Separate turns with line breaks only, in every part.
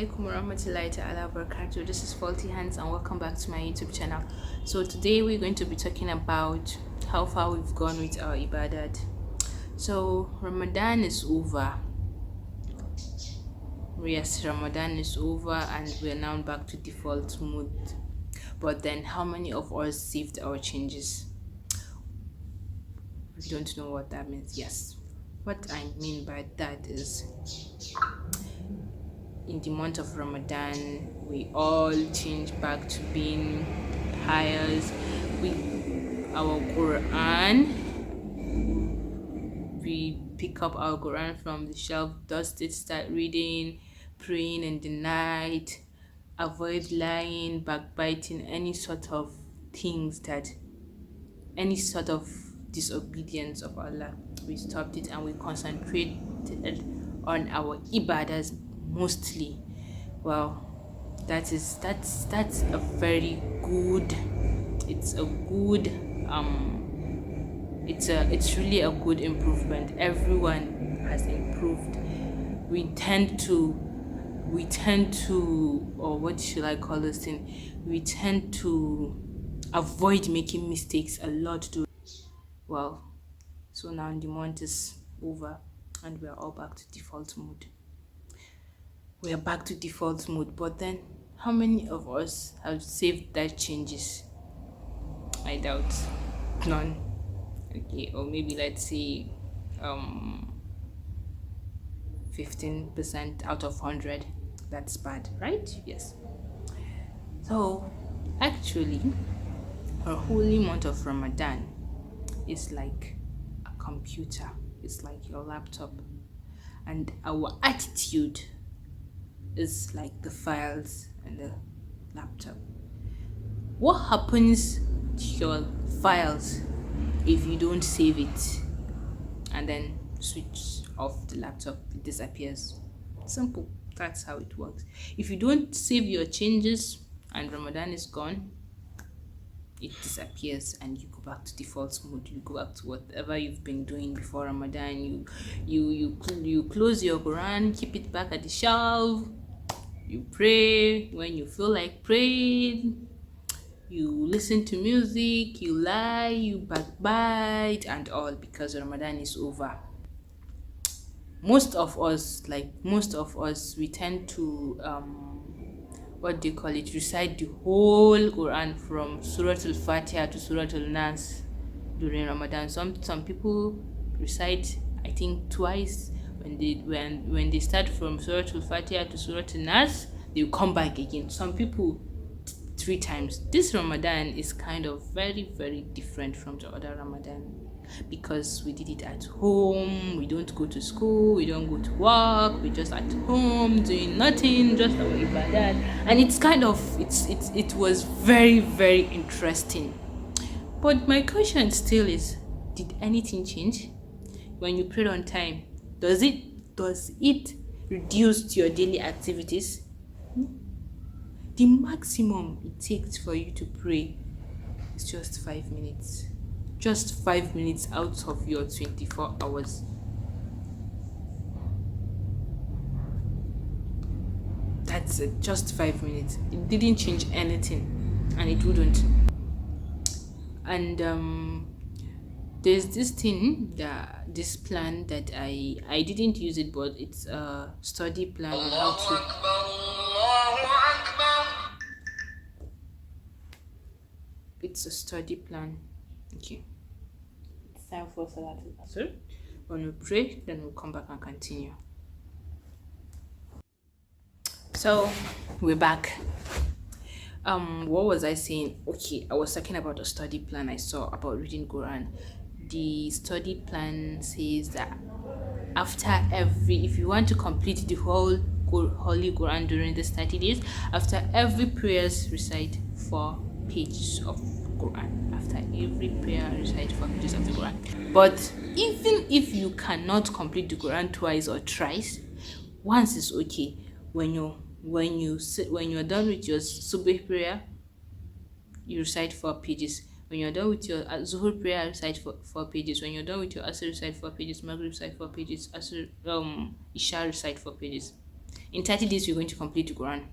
alaikum warahmatullahi ta'ala barakatuh. This is Faulty Hands and welcome back to my YouTube channel. So today we're going to be talking about how far we've gone with our ibadat. So Ramadan is over. Yes, Ramadan is over and we're now back to default mode. But then how many of us saved our changes? We don't know what that means. Yes. What I mean by that is in the month of Ramadan, we all change back to being pious. Our Quran, we pick up our Quran from the shelf, dust it, start reading, praying in the night, avoid lying, backbiting, any sort of disobedience of Allah. We stopped it and we concentrated on our ibadahs mostly. Well, that's a very good, it's really a good improvement. Everyone has improved. We tend to or what should I call this thing, we tend to avoid making mistakes a lot too. Well, so now the month is over and we're all back to default mode. But then how many of us have saved that changes? I doubt none. Okay, or maybe let's say 15% out of 100. That's bad, right? Yes. So actually our holy month of Ramadan is like a computer, it's like your laptop, and our attitude is like the files and the laptop. What happens to your files if you don't save it and then switch off the laptop? It disappears. Simple. That's how it works. If you don't save your changes and Ramadan is gone, it disappears and you go back to default mode. You go back to whatever you've been doing before Ramadan. You close your Quran, keep it back at the shelf. You pray when you feel like praying. You listen to music, you lie, you backbite and all because Ramadan is over. Most of us, we tend to recite the whole Quran from Surah Al-Fatiha to Surah Al-Nas during Ramadan. Some people recite, I think, twice. When they start from Surah Al-Fatiha to Surah Al-Nas, they'll come back again. Some people 3 times. This Ramadan is kind of very, very different from the other Ramadan because we did it at home. We don't go to school, we don't go to work, we're just at home doing nothing, just our ibadat. And it was very, very interesting. But my question still is, did anything change? When you prayed on time, does it reduce your daily activities? The maximum it takes for you to pray is just 5 minutes. Just 5 minutes out of your 24 hours. That's it, just 5 minutes. It didn't change anything, and it wouldn't. And there's this plan that I didn't use it, but it's a study plan on how to. It's a study plan. Okay. It's time for Salatul Asr. When we pray, then we'll come back and continue. So we're back. What was I saying? Okay, I was talking about a study plan I saw about reading Quran. The study plan says that if you want to complete the whole Holy Quran during this 30 days, after every prayer, recite 4 pages of Quran. After every prayer, recite 4 pages of the Quran. But even if you cannot complete the Quran twice or thrice, once is okay. When you're done with your Subh prayer, you recite 4 pages. When you're done with your Zuhur prayer, recite 4 pages. When you're done with your Asr, recite 4 pages. Maghrib, recite 4 pages. Isha, recite 4 pages. In 30 days, we're going to complete the Quran.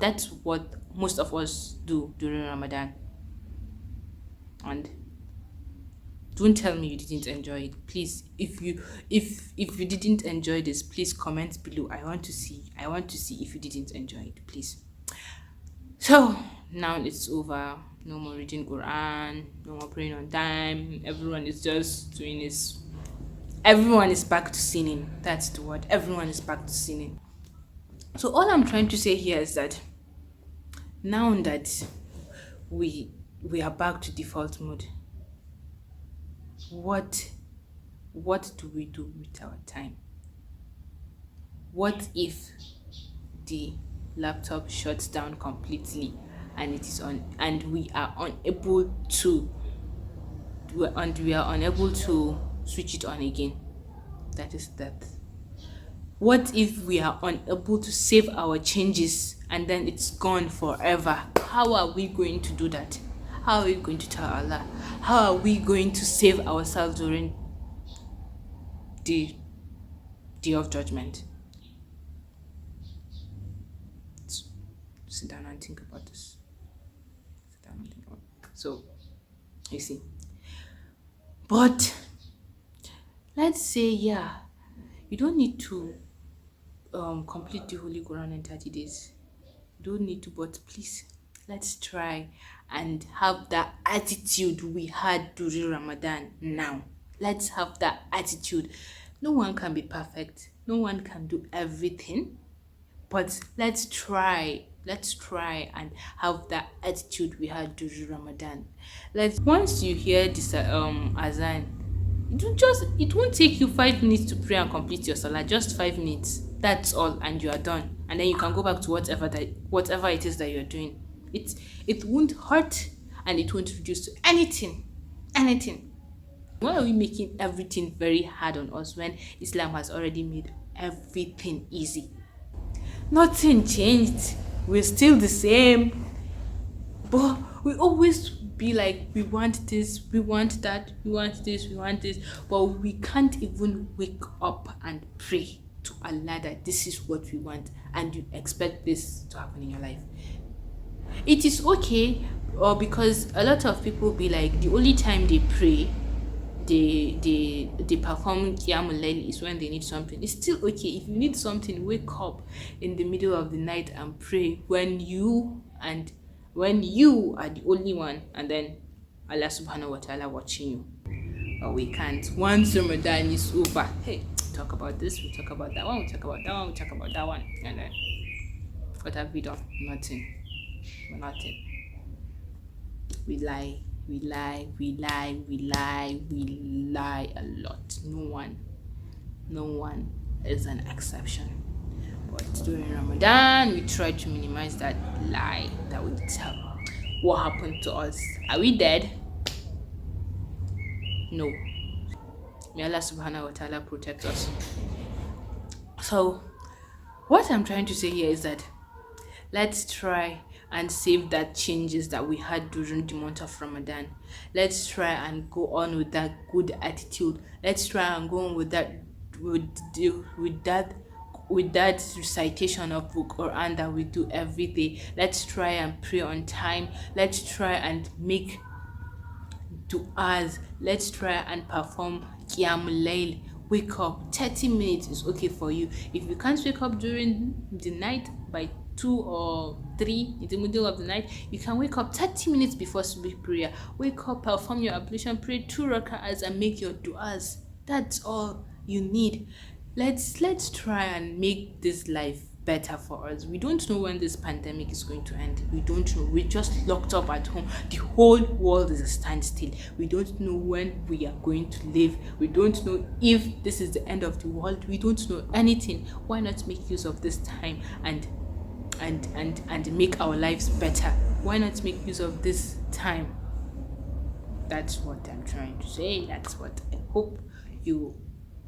That's what most of us do during Ramadan. And don't tell me you didn't enjoy it. Please, if you didn't enjoy this, please comment below. I want to see if you didn't enjoy it, please. So now it's over. No more reading Quran, no more praying on time. Everyone is just doing this. Everyone is back to sinning. That's the word. Everyone is back to sinning. So all I'm trying to say here is that now that we are back to default mode, what do we do with our time? What if the laptop shuts down completely and it is on, and we are unable to switch it on again? That is that. What if we are unable to save our changes and then it's gone forever? How are we going to do that? How are we going to tell Allah? How are we going to save ourselves during the day of judgment? Sit down and think about this. So, you see. But let's say, you don't need to complete the Holy Quran in 30 days. You don't need to, but please, let's try and have that attitude we had during Ramadan now. Let's have that attitude. No one can be perfect. No one can do everything. But let's try and have that attitude we had during Ramadan. Once you hear this azan, it won't take you 5 minutes to pray and complete your salah. Just 5 minutes. That's all, and you are done. And then you can go back to whatever it is that you're doing. It won't hurt and it won't reduce to anything. Why are we making everything very hard on us when Islam has already made everything easy? Nothing changed. We're still the same. But we always be like, we want this, we want that, we want this, we want this. But we can't even wake up and pray to Allah that this is what we want, and you expect this to happen in your life. It is okay, or because a lot of people be like, the only time they pray, they perform Qiyamul Layl is when they need something. It's still okay. If you need something, wake up in the middle of the night and pray when you are the only one, and then Allah subhanahu wa ta'ala watching you. But we can't. Once Ramadan is over, hey, talk about this, we talk about that one, we talk about that one, we talk about that one, and then what have we done? Nothing. We lie a lot. No one is an exception. But during Ramadan, we try to minimize that lie that we tell. What happened to us? Are we dead? No. May Allah subhanahu wa ta'ala protect us. So, what I'm trying to say here is that let's try and save that changes that we had during the month of Ramadan. Let's try and go on with that good attitude. Let's try and go on with that recitation of book Quran that we do every day. Let's try and pray on time. Let's try and make du'as. Let's try and perform Qiyamul Layl. Wake up. 30 minutes is okay for you. If you can't wake up during the night by 2 or 3 in the middle of the night, you can wake up 30 minutes before Subh prayer. Wake up, perform your ablution, pray 2 rak'ahs and make your du'as. That's all you need. Let's try and make this life better for us. We don't know when this pandemic is going to end. We don't know. We're just locked up at home. The whole world is a standstill. We don't know when we are going to live. We don't know if this is the end of the world. We don't know anything. Why not make use of this time and make our lives better? Why not make use of this time? That's what I'm trying to say. That's what I hope you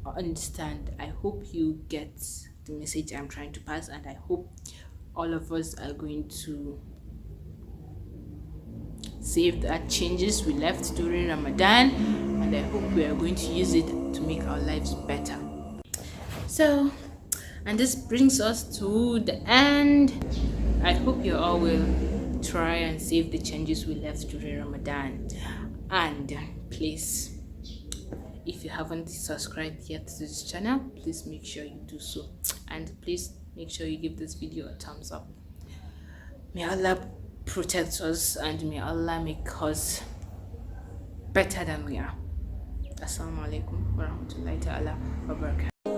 understand. I hope you get the message I'm trying to pass, and I hope all of us are going to save that changes we left during Ramadan, and I hope we are going to use it to make our lives better. So And this brings us to the end. I hope you all will try and save the changes we left during Ramadan. And please, if you haven't subscribed yet to this channel, please make sure you do so. And please make sure you give this video a thumbs up. May Allah protect us and may Allah make us better than we are. Assalamu alaikum wa rahmatullahi ta'ala wa barakatuh.